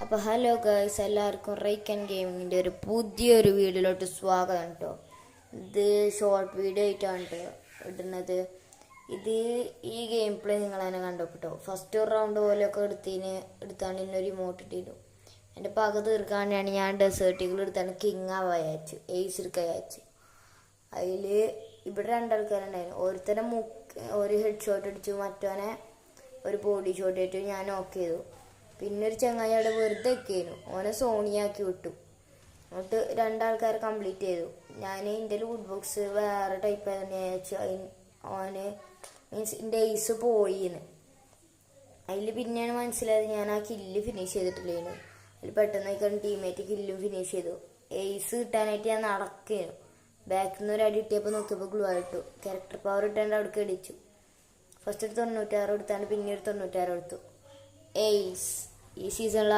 അപ്പോൾ hello guys, എല്ലാവർക്കും റൈക്ക് and ഗെയിമിങ്ങിൻ്റെ ഒരു പുതിയൊരു വീഡിയോയിലോട്ട് സ്വാഗതം കേട്ടോ. ഇത് ഷോർട്ട് വീഡിയോ ആയിട്ടാണ് കേട്ടോ ഇടുന്നത്. ഈ ഗെയിം പ്ലേ നിങ്ങൾ തന്നെ കണ്ടോട്ടോ. ഫസ്റ്റ് ഒരു റൗണ്ട് പോലെയൊക്കെ എടുത്താണ് ഇന്നൊരു ഇമോട്ട് ഇട്ടിട്ടു. എൻ്റെ പക തീർക്കാണ്ടാണ് ഞാൻ ഡെസേർട്ടുകൾ എടുത്താണ് കിങ് ആവാൻ അയച്ചു, എയ്സ് എടുക്കാൻ അയച്ചു. അതിൽ ഇവിടെ രണ്ടാൾക്കാരുണ്ടായിരുന്നു. ഒരുത്തനെ ഒരു ഹെഡ് ഷോട്ട് അടിച്ചു, മറ്റവനെ ഒരു ബോഡി ഷോട്ട് ഇട്ടു. ഞാൻ നോക്ക് ചെയ്തു. പിന്നെ ഒരു ചങ്ങായി അവിടെ വെറുതെ വെക്കുന്നു, ഓനെ സോണിയാക്കി വിട്ടു. എന്നിട്ട് രണ്ടാൾക്കാരെ കംപ്ലീറ്റ് ചെയ്തു. ഞാൻ എൻ്റെ വുഡ് ബോക്സ് വേറെ ടൈപ്പ് ആയിരുന്നു അയച്ചു. ഓന് മീൻസ് എൻ്റെ ഐസ് പോയിന്ന്. അതിൽ പിന്നെയാണ് മനസ്സിലായത് ഞാൻ ആ കില്ല് ഫിനിഷ് ചെയ്തിട്ടില്ലേനു. അതിൽ പെട്ടെന്ന് ടീമേറ്റ് കില്ലും ഫിനിഷ് ചെയ്തു. എയ്സ് കിട്ടാനായിട്ട് ഞാൻ നടക്കുന്നു. ബാക്കിൽ നിന്ന് ഒരു അടി കിട്ടിയപ്പോൾ നോക്കിയപ്പോൾ ഗ്ലൂ ആയിട്ടു. ക്യാരക്ടർ പവർ ഇട്ടാണ്ട് അവിടേക്ക് അടിച്ചു. ഫസ്റ്റ് ഒരു 96 എടുത്താണ്, പിന്നെ ഒരു 96 എടുത്തു. എയ്സ് ഈ സീസണിൽ